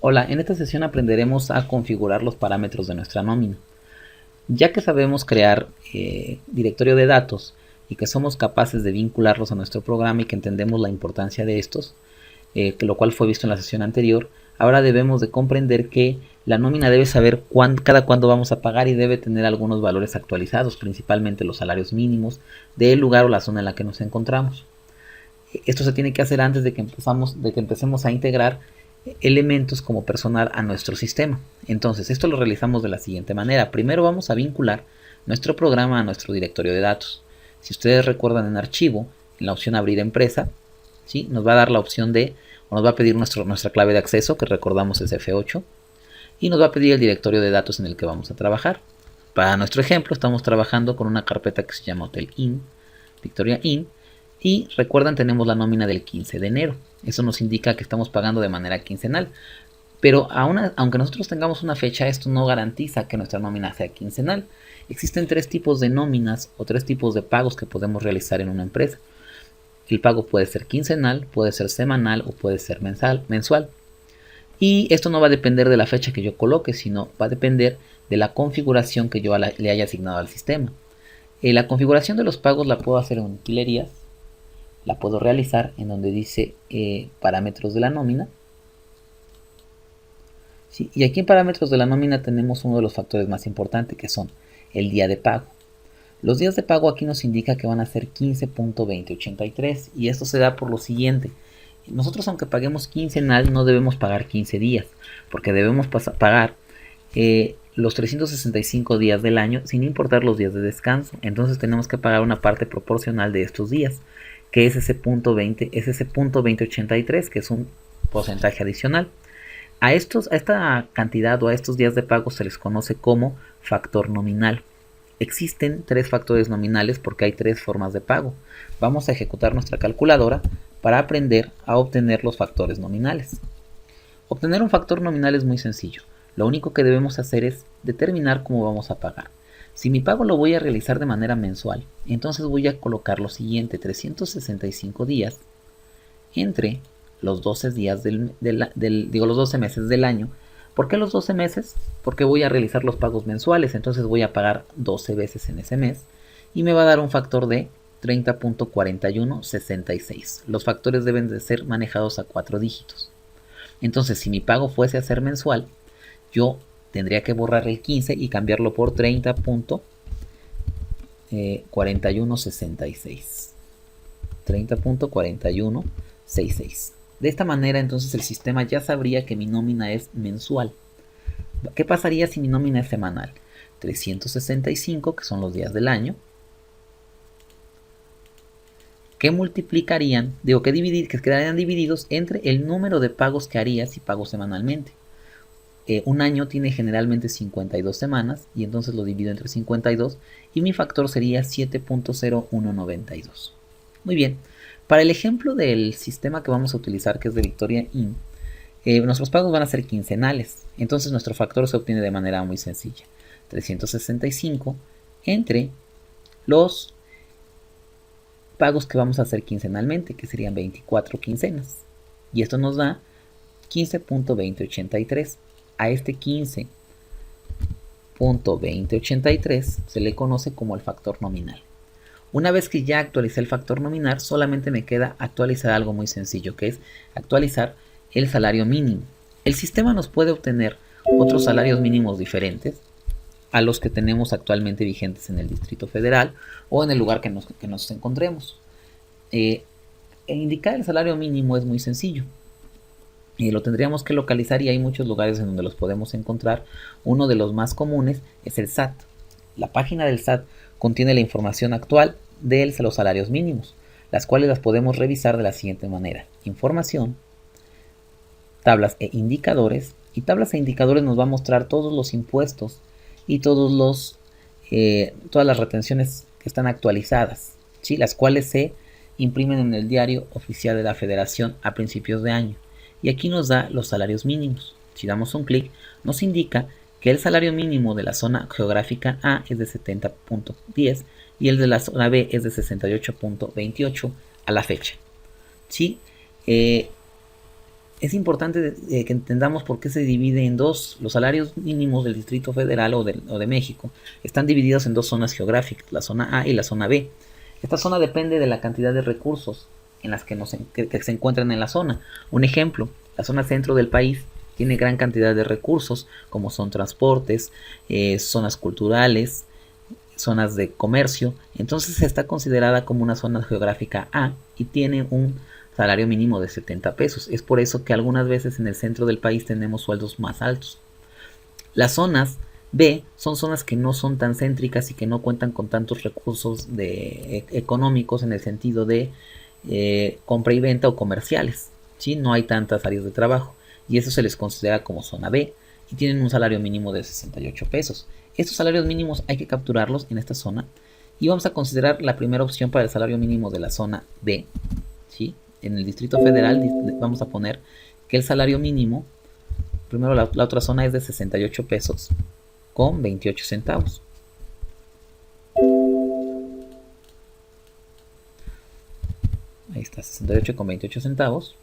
Hola, en esta sesión aprenderemos a configurar los parámetros de nuestra nómina. Ya que sabemos crear directorio de datos y que somos capaces de vincularlos a nuestro programa y que entendemos la importancia de estos, lo cual fue visto en la sesión anterior, ahora debemos de comprender que la nómina debe saber cada cuándo vamos a pagar y debe tener algunos valores actualizados, principalmente los salarios mínimos del lugar o la zona en la que nos encontramos. Esto se tiene que hacer antes de que empecemos a integrar elementos como personal a nuestro sistema. Entonces, esto lo realizamos de la siguiente manera. Primero vamos a vincular nuestro programa a nuestro directorio de datos. Si ustedes recuerdan en archivo, en la opción abrir empresa, ¿sí? Nos va a dar la opción o nos va a pedir nuestra clave de acceso, que recordamos es F8, y nos va a pedir el directorio de datos en el que vamos a trabajar. Para nuestro ejemplo, estamos trabajando con una carpeta que se llama Hotel Inn, Victoria Inn, y recuerdan, tenemos la nómina del 15 de enero. Eso nos indica que estamos pagando de manera quincenal. Pero aunque nosotros tengamos una fecha, esto no garantiza que nuestra nómina sea quincenal. Existen tres tipos de nóminas o tres tipos de pagos que podemos realizar en una empresa. El pago puede ser quincenal, puede ser semanal o puede ser mensual. Y esto no va a depender de la fecha que yo coloque, sino va a depender de la configuración que yo le haya asignado al sistema. La configuración de los pagos la puedo hacer en utilerías. La puedo realizar en donde dice parámetros de la nómina. ¿Sí? Y aquí en parámetros de la nómina tenemos uno de los factores más importantes, que son el día de pago. Los días de pago aquí nos indica que van a ser 15.2083 y esto se da por lo siguiente. Nosotros, aunque paguemos quincenal, no debemos pagar 15 días, porque debemos pagar los 365 días del año sin importar los días de descanso. Entonces tenemos que pagar una parte proporcional de estos días, que es ese punto 2083, que es un porcentaje adicional. A esta cantidad o a estos días de pago se les conoce como factor nominal. Existen tres factores nominales porque hay tres formas de pago. Vamos a ejecutar nuestra calculadora para aprender a obtener los factores nominales. Obtener un factor nominal es muy sencillo. Lo único que debemos hacer es determinar cómo vamos a pagar. Si mi pago lo voy a realizar de manera mensual, entonces voy a colocar lo siguiente: 365 días entre los 12 días los 12 meses del año. ¿Por qué los 12 meses? Porque voy a realizar los pagos mensuales, entonces voy a pagar 12 veces en ese mes y me va a dar un factor de 30.4166. Los factores deben de ser manejados a 4 dígitos. Entonces, si mi pago fuese a ser mensual, yo tendría que borrar el 15 y cambiarlo por 30.4166. 30.4166. De esta manera, entonces, el sistema ya sabría que mi nómina es mensual. ¿Qué pasaría si mi nómina es semanal? 365, que son los días del año, que multiplicarían, que quedarían divididos entre el número de pagos que haría si pago semanalmente. Un año tiene generalmente 52 semanas y entonces lo divido entre 52 y mi factor sería 7.0192. Muy bien, para el ejemplo del sistema que vamos a utilizar, que es de Victoria Inn, nuestros pagos van a ser quincenales, entonces nuestro factor se obtiene de manera muy sencilla: 365 entre los pagos que vamos a hacer quincenalmente, que serían 24 quincenas, y esto nos da 15.2083. A este 15.2083 se le conoce como el factor nominal. Una vez que ya actualicé el factor nominal, solamente me queda actualizar algo muy sencillo, que es actualizar el salario mínimo. El sistema nos puede obtener otros salarios mínimos diferentes a los que tenemos actualmente vigentes en el Distrito Federal o en el lugar que nos encontremos. Indicar el salario mínimo es muy sencillo. Lo tendríamos que localizar y hay muchos lugares en donde los podemos encontrar. Uno de los más comunes es el SAT. La página del SAT contiene la información actual de los salarios mínimos, las cuales las podemos revisar de la siguiente manera: información, tablas e indicadores. Y tablas e indicadores nos va a mostrar todos los impuestos y todas las retenciones que están actualizadas, ¿sí? Las cuales se imprimen en el diario oficial de la Federación a principios de año. Y aquí nos da los salarios mínimos. Si damos un clic, nos indica que el salario mínimo de la zona geográfica A es de 70.10 y el de la zona B es de 68.28 a la fecha. ¿Sí? Es importante que entendamos por qué se divide en dos. Los salarios mínimos del Distrito Federal o de México están divididos en dos zonas geográficas, la zona A y la zona B. Esta zona depende de la cantidad de recursos en las que se encuentran en la zona. Un ejemplo, la zona centro del país tiene gran cantidad de recursos, como son transportes, zonas culturales, zonas de comercio. Entonces está considerada como una zona geográfica A y tiene un salario mínimo de 70 pesos. Es por eso que algunas veces en el centro del país tenemos sueldos más altos. Las zonas B son zonas que no son tan céntricas y que no cuentan con tantos recursos económicos en el sentido de compra y venta o comerciales, ¿sí? No hay tantas áreas de trabajo y eso se les considera como zona B y tienen un salario mínimo de 68 pesos. Estos salarios mínimos hay que capturarlos en esta zona y vamos a considerar la primera opción para el salario mínimo de la zona B, ¿sí? En el Distrito Federal vamos a poner que el salario mínimo, primero la otra zona es de 68 pesos con 28 centavos. Ahí está, 68 con 28 centavos.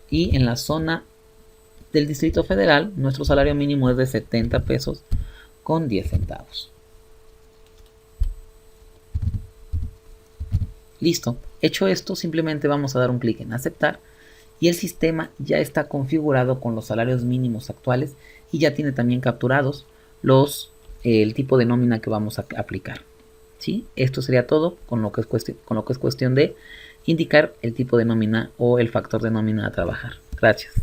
Y en la zona del Distrito Federal, nuestro salario mínimo es de 70 pesos con 10 centavos. Listo. Hecho esto, simplemente vamos a dar un clic en aceptar y el sistema ya está configurado con los salarios mínimos actuales y ya tiene también capturados el tipo de nómina que vamos a aplicar. ¿Sí? Esto sería todo con lo que es cuestión de indicar el tipo de nómina o el factor de nómina a trabajar. Gracias.